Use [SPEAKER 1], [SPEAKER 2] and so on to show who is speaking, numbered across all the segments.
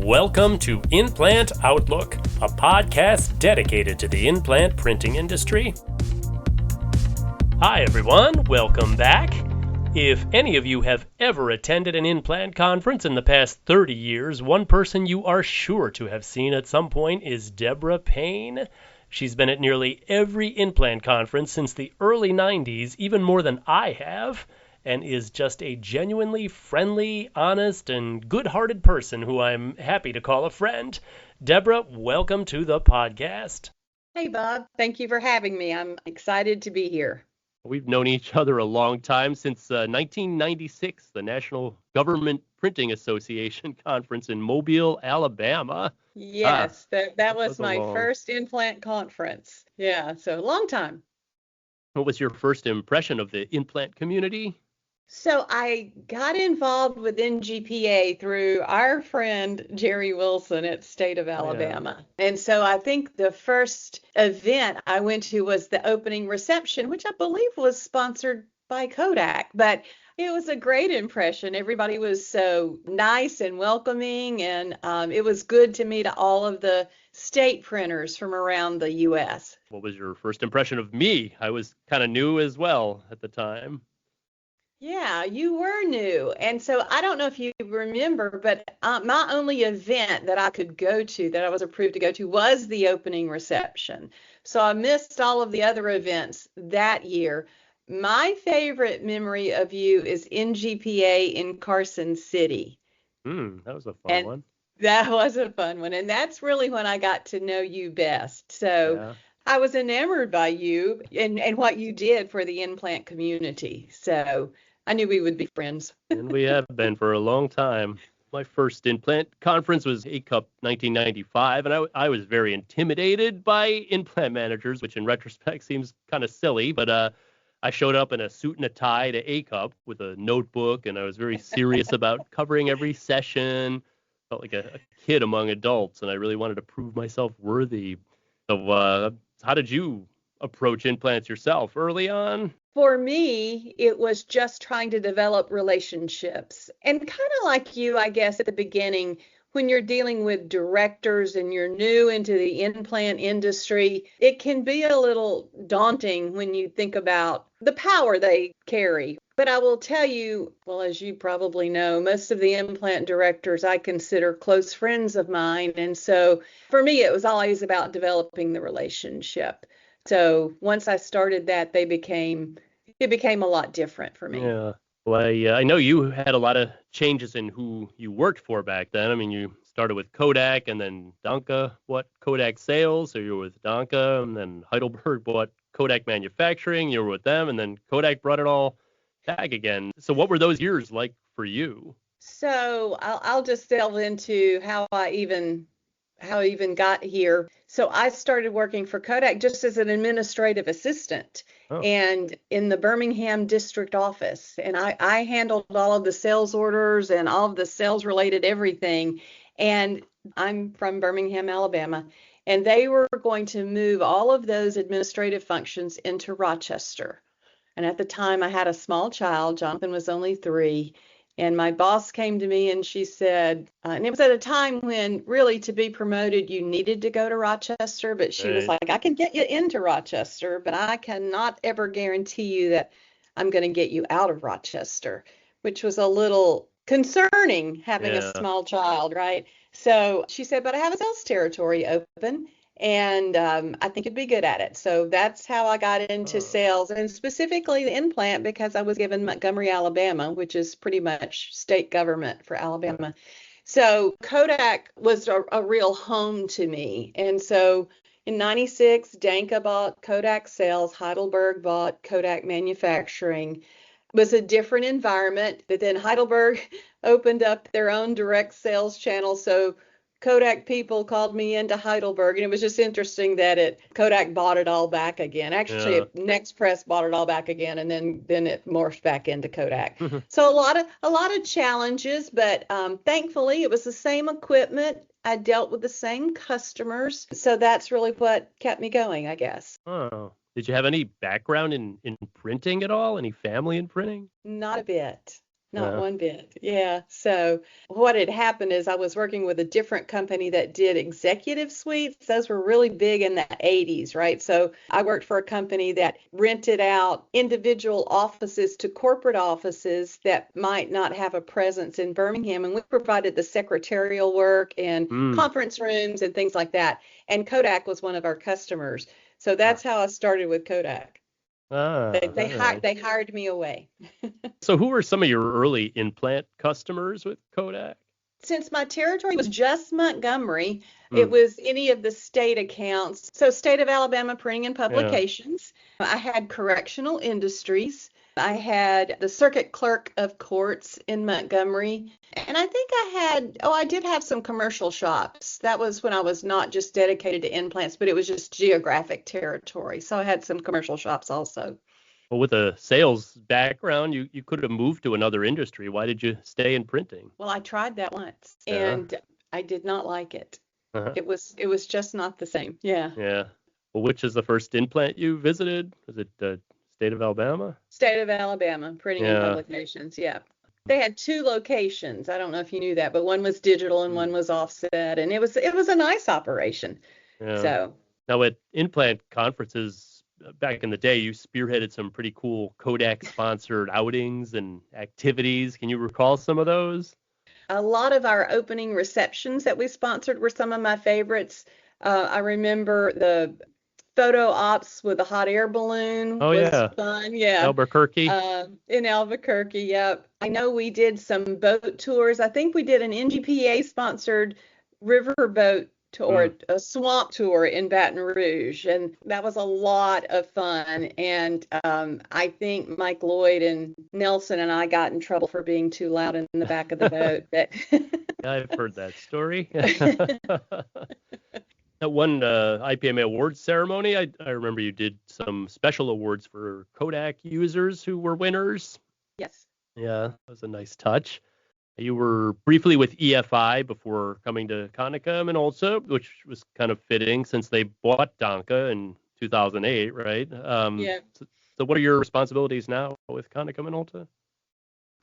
[SPEAKER 1] Welcome to Implant Outlook, a podcast dedicated to the implant printing industry. Hi everyone, welcome back. If any of you have ever attended an implant conference in the past 30 years, one person you are sure to have seen at some point is Debra Payne. She's been at nearly every implant conference since the early 90s, even more than I have, and is just a genuinely friendly, honest, and good-hearted person who I'm happy to call a friend. Debra, welcome to the podcast.
[SPEAKER 2] Hey, Bob. Thank you for having me. I'm excited to be here.
[SPEAKER 1] We've known each other a long time, since 1996, the National Government Printing Association Conference in Mobile, Alabama.
[SPEAKER 2] Yes, that was my first implant conference. Yeah, so a long time.
[SPEAKER 1] What was your first impression of the implant community?
[SPEAKER 2] So I got involved with NGPA through our friend Jerry Wilson at State of Alabama. Yeah. And so I think the first event I went to was the opening reception, which I believe was sponsored by Kodak. But it was a great impression. Everybody was so nice and welcoming, and it was good to meet all of the state printers from around the U.S.
[SPEAKER 1] What was your first impression of me? I was kind of new as well at the time.
[SPEAKER 2] Yeah, you were new. And so I don't know if you remember, but my only event that I could go to, that I was approved to go to, was the opening reception. So I missed all of the other events that year. My favorite memory of you is NGPA in Carson City.
[SPEAKER 1] That was a fun one.
[SPEAKER 2] That was a fun one. And that's really when I got to know you best. So yeah. I was enamored by you and what you did for the implant community. So I knew we would be friends.
[SPEAKER 1] And we have been for a long time. My first implant conference was ACUP 1995, and I was very intimidated by implant managers, which in retrospect seems kind of silly, but I showed up in a suit and a tie to ACUP with a notebook, and I was very serious about covering every session. Felt like a kid among adults, and I really wanted to prove myself worthy. So how did you approach implants yourself early on?
[SPEAKER 2] For me, it was just trying to develop relationships. And kind of like you, I guess, at the beginning, when you're dealing with directors and you're new into the implant industry, it can be a little daunting when you think about the power they carry. But I will tell you, well, as you probably know, most of the implant directors I consider close friends of mine. And so for me, it was always about developing the relationship. So once I started that, it became a lot different for me.
[SPEAKER 1] Yeah. Well, I know you had a lot of changes in who you worked for back then. I mean, you started with Kodak and then Danka bought Kodak Sales, so you were with Danka, and then Heidelberg bought Kodak Manufacturing. You were with them, and then Kodak brought it all back again. So what were those years like for you?
[SPEAKER 2] So I'll just delve into how I even got here. So I started working for Kodak just as an administrative assistant and in the Birmingham district office. And I handled all of the sales orders and all of the sales related everything. And I'm from Birmingham, Alabama. And they were going to move all of those administrative functions into Rochester. And at the time I had a small child. Jonathan was only 3. And my boss came to me and she said, and it was at a time when really to be promoted, you needed to go to Rochester. But she was like, I can get you into Rochester, but I cannot ever guarantee you that I'm going to get you out of Rochester, which was a little concerning having a small child, right? So she said, but I have a sales territory open. And I think you'd be good at it. So that's how I got into sales, and specifically the implant, because I was given Montgomery, Alabama, which is pretty much state government for Alabama. So Kodak was a real home to me. And so in 96, Danka bought Kodak Sales, Heidelberg bought Kodak Manufacturing. It was a different environment, but then Heidelberg opened up their own direct sales channel. So Kodak people called me into Heidelberg, and it was just interesting that Kodak bought it all back again. Actually, Next Press bought it all back again, and then it morphed back into Kodak. So a lot of challenges, but thankfully it was the same equipment. I dealt with the same customers, so that's really what kept me going, I guess.
[SPEAKER 1] Oh, did you have any background in printing at all? Any family in printing?
[SPEAKER 2] Not a bit. Not one bit. Yeah. So what had happened is I was working with a different company that did executive suites. Those were really big in the 80s, right? So I worked for a company that rented out individual offices to corporate offices that might not have a presence in Birmingham. And we provided the secretarial work and conference rooms and things like that. And Kodak was one of our customers. So that's how I started with Kodak. They hired me away.
[SPEAKER 1] So who were some of your early implant customers with Kodak?
[SPEAKER 2] Since my territory was just Montgomery, it was any of the state accounts. So State of Alabama Printing and Publications. I had Correctional Industries. I had the Circuit Clerk of Courts in Montgomery. And I think I did have some commercial shops. That was when I was not just dedicated to implants, but it was just geographic territory. So I had some commercial shops also.
[SPEAKER 1] Well, with a sales background, you could have moved to another industry. Why did you stay in printing?
[SPEAKER 2] Well, I tried that once and I did not like it. It was just not the same. Yeah.
[SPEAKER 1] Yeah. Well, which is the first implant you visited? Was it the State of Alabama?
[SPEAKER 2] State of Alabama, Printing and Publications. Yeah. They had two locations. I don't know if you knew that, but one was digital and one was offset, and it was a nice operation.
[SPEAKER 1] Yeah.
[SPEAKER 2] So
[SPEAKER 1] now at implant conferences back in the day, you spearheaded some pretty cool Kodak sponsored outings and activities. Can you recall some of those?
[SPEAKER 2] A lot of our opening receptions that we sponsored were some of my favorites. I remember the photo ops with a hot air balloon was fun. Yeah.
[SPEAKER 1] Albuquerque.
[SPEAKER 2] In Albuquerque, yep. I know we did some boat tours. I think we did an NGPA sponsored riverboat tour, a swamp tour in Baton Rouge, and that was a lot of fun. And I think Mike Lloyd and Nelson and I got in trouble for being too loud in the back of the boat. But
[SPEAKER 1] I've heard that story. At one IPMA awards ceremony, I remember you did some special awards for Kodak users who were winners.
[SPEAKER 2] Yes.
[SPEAKER 1] Yeah, that was a nice touch. You were briefly with EFI before coming to Konica Minolta, which was kind of fitting since they bought Donka in 2008, right?
[SPEAKER 2] Yeah.
[SPEAKER 1] So what are your responsibilities now with Konica Minolta?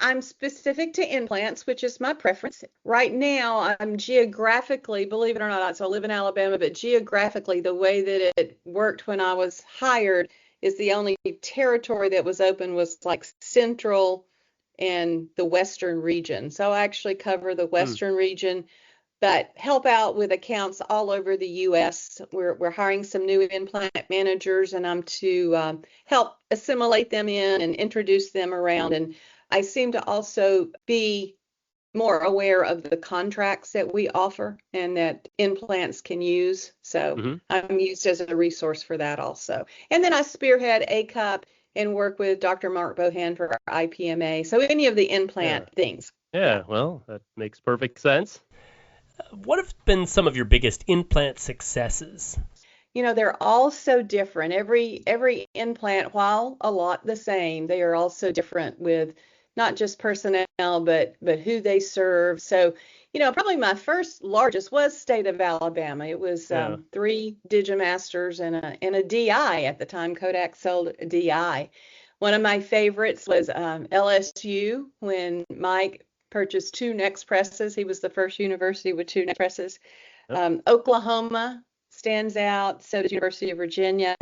[SPEAKER 2] I'm specific to implants, which is my preference. Right now, I'm geographically, believe it or not, so I live in Alabama, but geographically, the way that it worked when I was hired is the only territory that was open was like central and the western region. So I actually cover the western region, but help out with accounts all over the U.S. We're hiring some new implant managers, and I'm to help assimilate them in and introduce them around. And I seem to also be more aware of the contracts that we offer and that implants can use. So I'm used as a resource for that also. And then I spearhead ACOP and work with Dr. Mark Bohan for IPMA. So any of the implant things.
[SPEAKER 1] Yeah, well, that makes perfect sense.
[SPEAKER 3] What have been some of your biggest implant successes?
[SPEAKER 2] You know, they're all so different. Every implant, while a lot the same, they are also different with not just personnel, but who they serve. So, you know, probably my first largest was State of Alabama. It was 3 Digimasters and a DI at the time. Kodak sold a DI. One of my favorites was LSU when Mike purchased 2 Next presses. He was the first university with 2 Next presses. Oklahoma stands out. So does University of Virginia.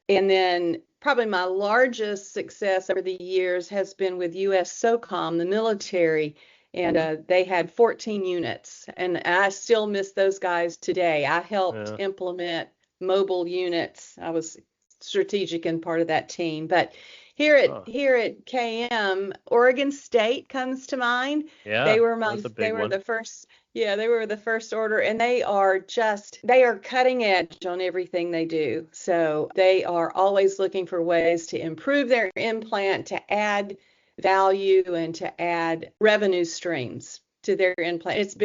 [SPEAKER 2] And then probably my largest success over the years has been with U.S. SOCOM, the military, and they had 14 units. And I still miss those guys today. I helped implement mobile units. I was strategic and part of that team. But here at KM, Oregon State comes to mind.
[SPEAKER 1] Yeah,
[SPEAKER 2] they were the first. Yeah, they were the first order, and they are cutting edge on everything they do. So they are always looking for ways to improve their implant, to add value and to add revenue streams to their implant. I've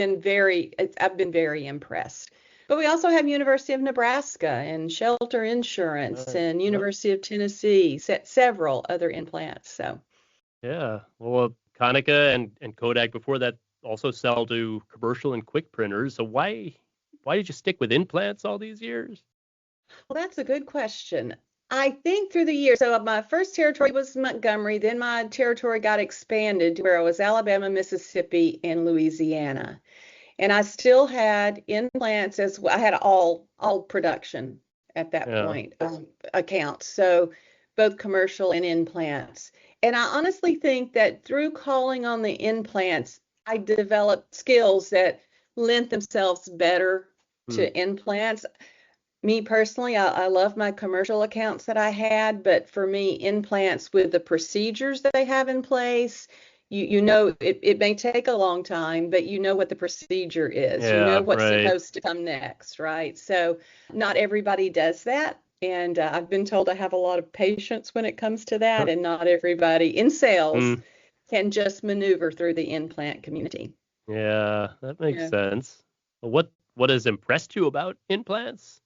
[SPEAKER 2] been very impressed. But we also have University of Nebraska and Shelter Insurance and University of Tennessee, several other implants. So
[SPEAKER 1] yeah, well, Konica and Kodak before that also sell to commercial and quick printers. So why did you stick with implants all these years?
[SPEAKER 2] Well, that's a good question. I think through the years, so my first territory was Montgomery, then my territory got expanded to where I was Alabama, Mississippi, and Louisiana. And I still had implants as well. I had all production at that
[SPEAKER 1] Yeah.
[SPEAKER 2] point, accounts. So both commercial and implants. And I honestly think that through calling on the implants, I developed skills that lent themselves better
[SPEAKER 1] Hmm.
[SPEAKER 2] to implants. Me personally, I love my commercial accounts that I had, but for me, implants with the procedures that they have in place, you know it may take a long time, but you know what the procedure is. You know
[SPEAKER 1] Yeah,
[SPEAKER 2] what's
[SPEAKER 1] right.
[SPEAKER 2] supposed to come next, right? So not everybody does that. And I've been told I have a lot of patience when it comes to that, and not everybody in sales
[SPEAKER 1] Hmm.
[SPEAKER 2] can just maneuver through the implant community.
[SPEAKER 1] Yeah, that makes
[SPEAKER 2] Yeah.
[SPEAKER 1] sense. What has impressed you about implants?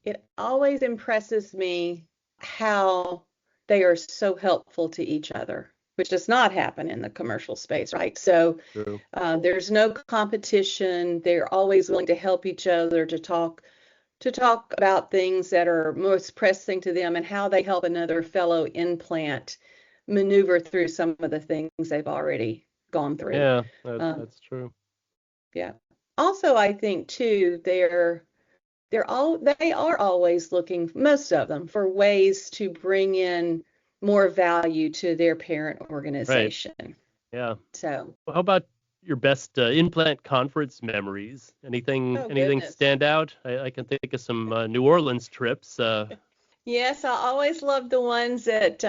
[SPEAKER 2] It always impresses me how they are so helpful to each other, which does not happen in the commercial space, right? So
[SPEAKER 1] True.
[SPEAKER 2] there's no competition. They're always willing to help each other to talk about things that are most pressing to them and how they help another fellow implant maneuver through some of the things they've already gone through.
[SPEAKER 1] Yeah,
[SPEAKER 2] Um,
[SPEAKER 1] that's true.
[SPEAKER 2] yeah. Also, I think too, they are always looking, most of them, for ways to bring in more value to their parent
[SPEAKER 1] Right.
[SPEAKER 2] organization.
[SPEAKER 1] Yeah.
[SPEAKER 2] So,
[SPEAKER 1] Well, how about your best implant conference memories? Anything
[SPEAKER 2] oh
[SPEAKER 1] anything
[SPEAKER 2] goodness.
[SPEAKER 1] stand out? I can think of some New Orleans trips.
[SPEAKER 2] Yes, I always loved the ones that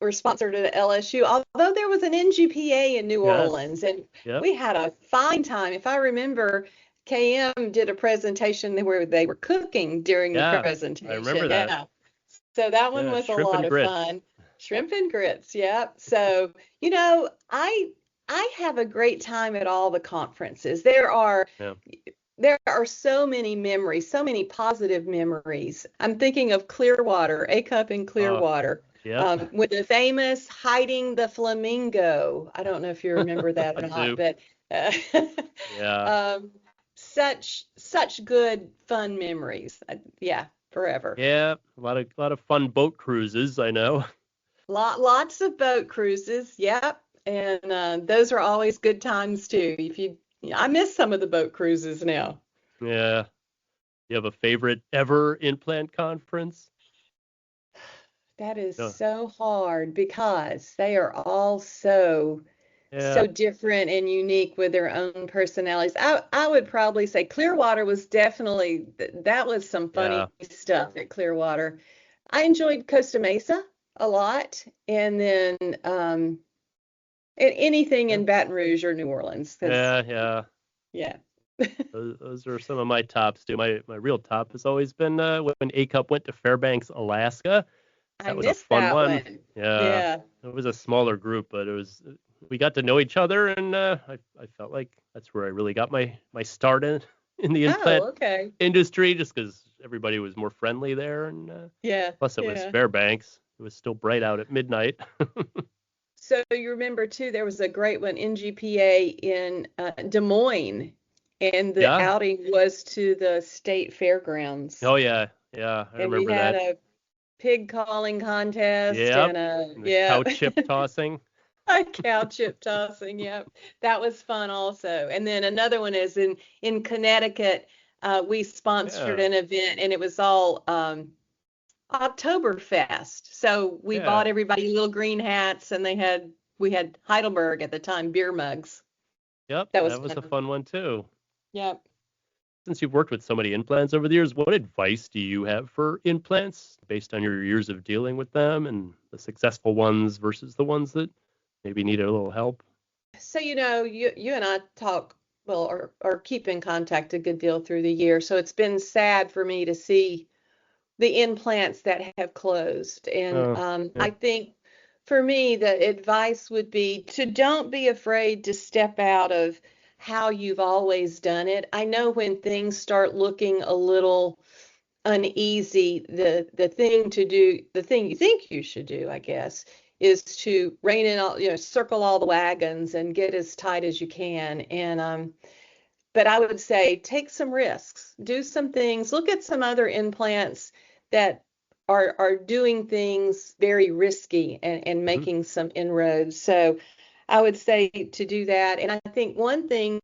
[SPEAKER 2] were sponsored at LSU. Although there was an NGPA in New
[SPEAKER 1] Yes.
[SPEAKER 2] Orleans, and
[SPEAKER 1] Yep.
[SPEAKER 2] we had a fine time. If I remember, KM did a presentation where they were cooking during the
[SPEAKER 1] Yeah, I remember
[SPEAKER 2] presentation.
[SPEAKER 1] that.
[SPEAKER 2] Yeah. So that one
[SPEAKER 1] Yeah,
[SPEAKER 2] was a
[SPEAKER 1] shrimp
[SPEAKER 2] lot
[SPEAKER 1] and
[SPEAKER 2] of
[SPEAKER 1] grits.
[SPEAKER 2] fun. Shrimp and grits, yeah. So, I have a great time at all the conferences.
[SPEAKER 1] Yeah.
[SPEAKER 2] There are so many memories, so many positive memories. I'm thinking of Clearwater, A Cup in
[SPEAKER 1] Oh,
[SPEAKER 2] Clearwater,
[SPEAKER 1] yep.
[SPEAKER 2] with the famous hiding the flamingo. I don't know if you remember that
[SPEAKER 1] I
[SPEAKER 2] or not,
[SPEAKER 1] do.
[SPEAKER 2] but uh,
[SPEAKER 1] Yeah.
[SPEAKER 2] um, such good fun memories. Yeah, forever.
[SPEAKER 1] Yeah. A lot of fun boat cruises, I know.
[SPEAKER 2] Lots of boat cruises, yep, and those are always good times too. I miss some of the boat cruises now.
[SPEAKER 1] Yeah. You have a favorite ever implant conference?
[SPEAKER 2] That is
[SPEAKER 1] No.
[SPEAKER 2] so hard because they are all so
[SPEAKER 1] Yeah.
[SPEAKER 2] different and unique with their own personalities. I would probably say Clearwater was definitely that was some
[SPEAKER 1] Yeah.
[SPEAKER 2] funny stuff at Clearwater. I enjoyed Costa Mesa a lot, and then anything
[SPEAKER 1] Yeah.
[SPEAKER 2] in Baton Rouge or New Orleans, because
[SPEAKER 1] Yeah. Yeah.
[SPEAKER 2] yeah.
[SPEAKER 1] Those are some of my tops too. My real top has always been when A Cup went to Fairbanks, Alaska.
[SPEAKER 2] I
[SPEAKER 1] That was a
[SPEAKER 2] missed
[SPEAKER 1] fun
[SPEAKER 2] that
[SPEAKER 1] one.
[SPEAKER 2] one.
[SPEAKER 1] Yeah,
[SPEAKER 2] Yeah.
[SPEAKER 1] it was a smaller group, but we got to know each other, and I felt like that's where I really got my start in the implant
[SPEAKER 2] Oh, okay.
[SPEAKER 1] industry, just because everybody was more friendly there, and
[SPEAKER 2] Yeah,
[SPEAKER 1] plus it was
[SPEAKER 2] yeah.
[SPEAKER 1] Fairbanks. It was still bright out at midnight.
[SPEAKER 2] So you remember too, there was a great one, NGPA in Des Moines, and the
[SPEAKER 1] Yeah.
[SPEAKER 2] outing was to the state fairgrounds.
[SPEAKER 1] Oh yeah. Yeah. I
[SPEAKER 2] And we
[SPEAKER 1] remember
[SPEAKER 2] had
[SPEAKER 1] that.
[SPEAKER 2] a pig calling contest
[SPEAKER 1] Yep.
[SPEAKER 2] and
[SPEAKER 1] And the
[SPEAKER 2] yeah,
[SPEAKER 1] cow chip tossing.
[SPEAKER 2] a cow chip tossing. Yep. That was fun also. And then another one is in Connecticut. We sponsored
[SPEAKER 1] Yeah.
[SPEAKER 2] an event and it was all Oktoberfest. So we
[SPEAKER 1] Yeah.
[SPEAKER 2] bought everybody little green hats and we had Heidelberg at the time beer mugs.
[SPEAKER 1] Yep.
[SPEAKER 2] That was
[SPEAKER 1] That was a
[SPEAKER 2] fun.
[SPEAKER 1] fun one too.
[SPEAKER 2] Yep.
[SPEAKER 1] Since you've worked with so many implants over the years, what advice do you have for implants based on your years of dealing with them and the successful ones versus the ones that maybe need a little help?
[SPEAKER 2] So you and I talk well or keep in contact a good deal through the year. So it's been sad for me to see the implants that have closed. And
[SPEAKER 1] Oh, yeah.
[SPEAKER 2] I think for me, the advice would be to don't be afraid to step out of how you've always done it. I know when things start looking a little uneasy, the thing you think you should do, I guess, is to rein in all, circle all the wagons and get as tight as you can. And but I would say take some risks, do some things, look at some other implants that are doing things very risky and making some inroads. So I would say to do that. And I think one thing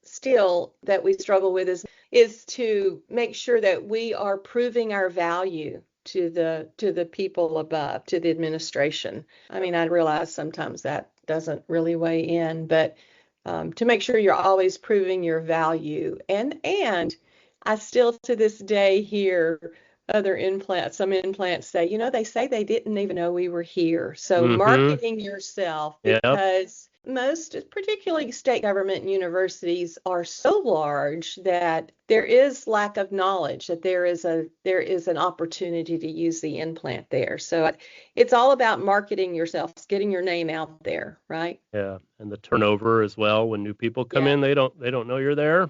[SPEAKER 2] still that we struggle with is to make sure that we are proving our value to the people above, to the administration. I mean, I realize sometimes that doesn't really weigh in, but to make sure you're always proving your value. And I still to this day hear some implants say, they say they didn't even know we were here. So marketing yourself,
[SPEAKER 1] Yep.
[SPEAKER 2] because most, particularly state government and universities, are so large that there is lack of knowledge that there is an opportunity to use the implant there. So it's all about marketing yourself, getting your name out there, right?
[SPEAKER 1] Yeah, and the turnover as well. When new people come in, they don't know you're there.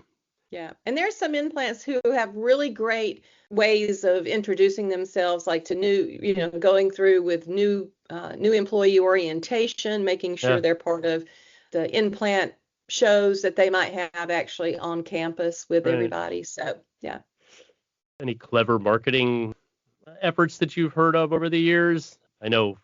[SPEAKER 2] Yeah, and there's some implants who have really great ways of introducing themselves, like to new, going through with new employee orientation, making sure they're part of the implant shows that they might have actually on campus with everybody. So, yeah.
[SPEAKER 1] Any clever marketing efforts that you've heard of over the years? I know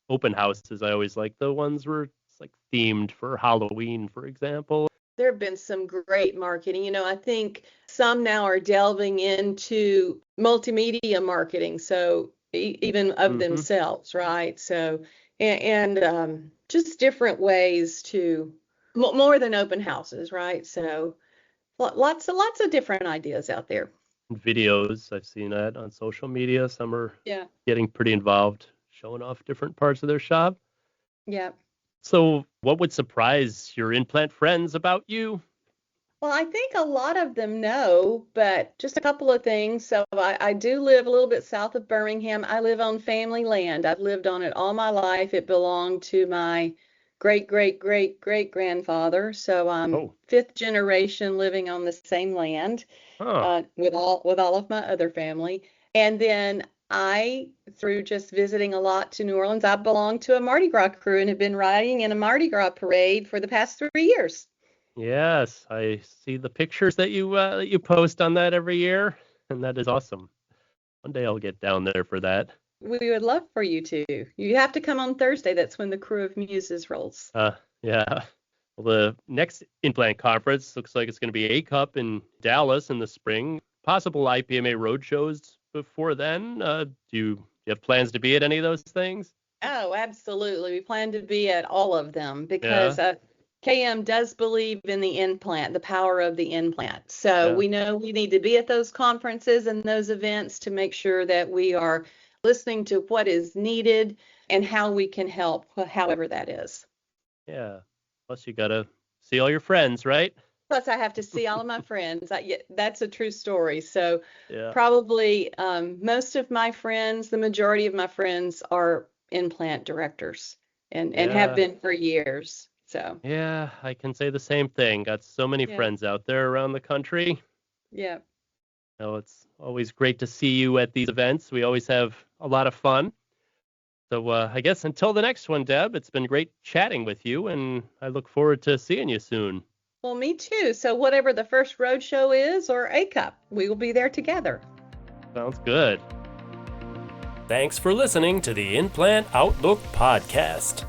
[SPEAKER 1] open houses, I always like the ones where it's like themed for Halloween, for example.
[SPEAKER 2] There have been some great marketing. I think some now are delving into multimedia marketing, so even of themselves, right? So, and just different ways to, more than open houses, right? So lots of different ideas out there.
[SPEAKER 1] Videos, I've seen that on social media. Some are getting pretty involved, showing off different parts of their shop.
[SPEAKER 2] Yeah.
[SPEAKER 1] So what would surprise your implant friends about you?
[SPEAKER 2] Well, I think a lot of them know, but just a couple of things. So I do live a little bit south of Birmingham. I live on family land. I've lived on it all my life. It belonged to my great-great-great-great-grandfather. So I'm fifth generation living on the same land with all of my other family. And then through just visiting a lot to New Orleans, I belong to a Mardi Gras crew and have been riding in a Mardi Gras parade for the past 3 years.
[SPEAKER 1] Yes, I see the pictures that you post on that every year, and that is awesome. One day I'll get down there for that.
[SPEAKER 2] We would love for you to. You have to come on Thursday. That's when the Crew of Muses rolls.
[SPEAKER 1] Yeah. Well, the next implant conference looks like it's going to be ACUP in Dallas in the spring. Possible IPMA roadshows before then. Do you have plans to be at any of those things?
[SPEAKER 2] Oh, absolutely. We plan to be at all of them because KM does believe in the implant, the power of the implant. So we know we need to be at those conferences and those events to make sure that we are listening to what is needed and how we can help, however that is.
[SPEAKER 1] Yeah. Plus, you got to see all your friends, right?
[SPEAKER 2] Plus, I have to see all of my friends. That's a true story. So probably most of my friends, the majority of my friends are implant directors and have been for years. So
[SPEAKER 1] yeah, I can say the same thing. Got so many friends out there around the country.
[SPEAKER 2] Yeah.
[SPEAKER 1] It's always great to see you at these events. We always have a lot of fun. So I guess until the next one, Deb, it's been great chatting with you, and I look forward to seeing you soon.
[SPEAKER 2] Well, me too. So whatever the first roadshow is or ACUP, we will be there together.
[SPEAKER 1] Sounds good.
[SPEAKER 3] Thanks for listening to the Implant Outlook podcast.